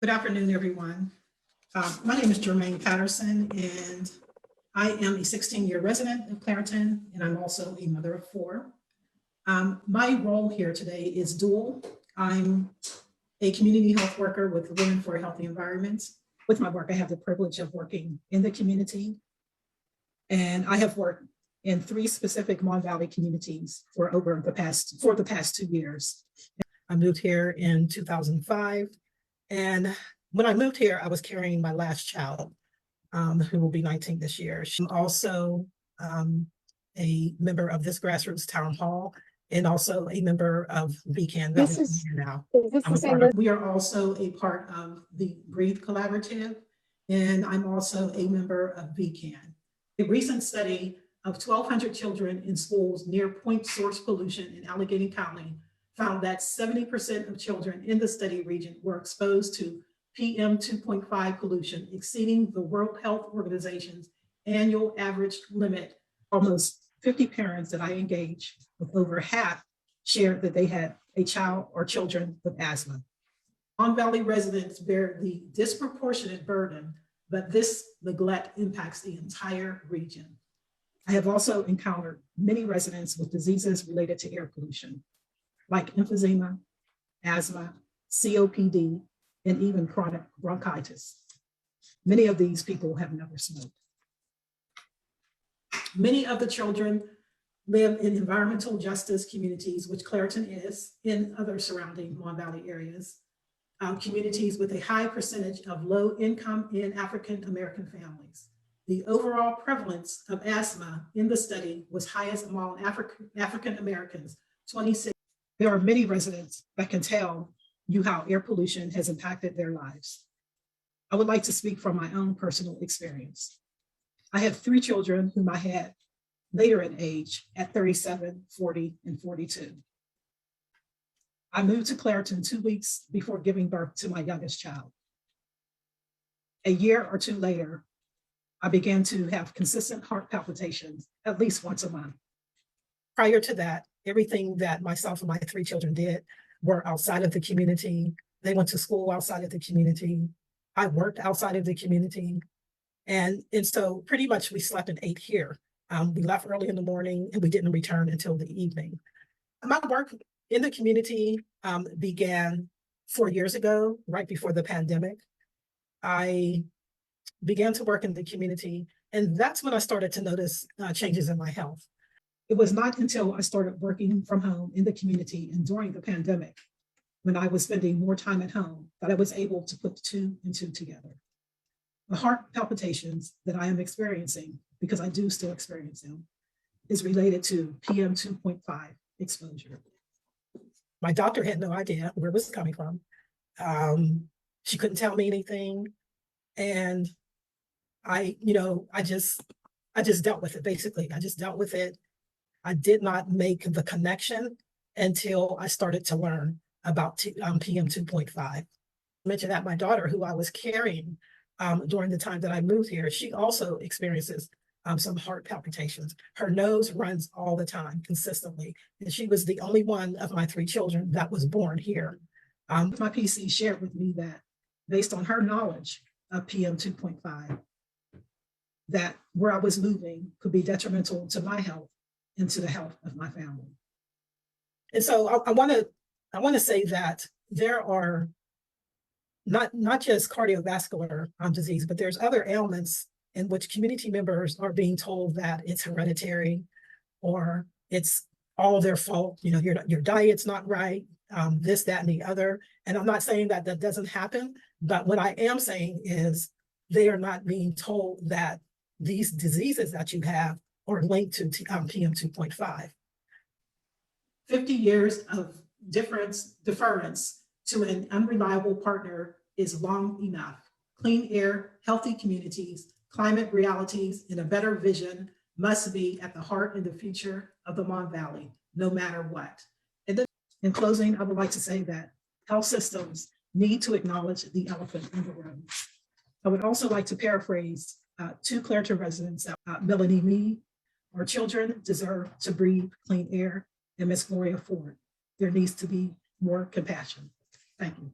Good afternoon, everyone. My name is Germaine Patterson, and I am a 16-year resident of Clairton, and I'm also a mother of four. My role here today is dual. I'm a community health worker with Women for a Healthy Environment. With my work, I have the privilege of working in the community, and I have worked in 3 specific Mon Valley communities for the past 2 years. I moved here in 2005. And when I moved here, I was carrying my last child, who will be 19 this year. She's also a member of this grassroots town hall and also a member of VCAN. We are also a part of the Breathe Collaborative, and I'm also a member of VCAN. A recent study of 1,200 children in schools near point source pollution in Allegheny County found that 70% of children in the study region were exposed to PM 2.5 pollution, exceeding the World Health Organization's annual average limit. Almost 50 parents that I engaged with, over half shared that they had a child or children with asthma. Mon Valley residents bear the disproportionate burden, but this neglect impacts the entire region. I have also encountered many residents with diseases related to air pollution, like emphysema, asthma, COPD, and even chronic bronchitis. Many of these people have never smoked. Many of the children live in environmental justice communities, which Clairton is, in other surrounding Mon Valley areas, communities with a high percentage of low income and African American families. The overall prevalence of asthma in the study was highest among African Americans, 26. There are many residents that can tell you how air pollution has impacted their lives. I would like to speak from my own personal experience. I have 3 children whom I had later in age at 37, 40, and 42. I moved to Clairton 2 weeks before giving birth to my youngest child. A year or 2 later, I began to have consistent heart palpitations at least once a month. Prior to that, everything that myself and my 3 children did were outside of the community. They went to school outside of the community. I worked outside of the community. And so pretty much we slept and ate here. We left early in the morning and we didn't return until the evening. My work in the community began 4 years ago, right before the pandemic. I began to work in the community, and that's when I started to notice changes in my health. It was not until I started working from home in the community and during the pandemic, when I was spending more time at home, that I was able to put 2 and 2 together. The heart palpitations that I am experiencing, because I do still experience them, is related to PM 2.5 exposure. My doctor had no idea where it was coming from. She couldn't tell me anything. And I just dealt with it, basically. I just dealt with it. I did not make the connection until I started to learn about PM 2.5. I mentioned that my daughter, who I was carrying during the time that I moved here, she also experiences some heart palpitations. Her nose runs all the time, consistently. And she was the only one of my 3 children that was born here. My PC shared with me that based on her knowledge of PM 2.5, that where I was moving could be detrimental to my health and to the health of my family. And so I want to say that there are not just cardiovascular disease, but there's other ailments in which community members are being told that it's hereditary or it's all their fault. Your diet's not right, this, that, and the other. And I'm not saying that that doesn't happen, but what I am saying is they are not being told that these diseases that you have are linked to PM 2.5. 50 years of deference to an unreliable partner is long enough. Clean air, healthy communities, climate realities, and a better vision must be at the heart and the future of the Mon Valley, no matter what. And then, in closing, I would like to say that health systems need to acknowledge the elephant in the room. I would also like to paraphrase 2 Clairton residents, Melanie Mead. Our children deserve to breathe clean air, and Ms. Gloria Ford. There needs to be more compassion. Thank you.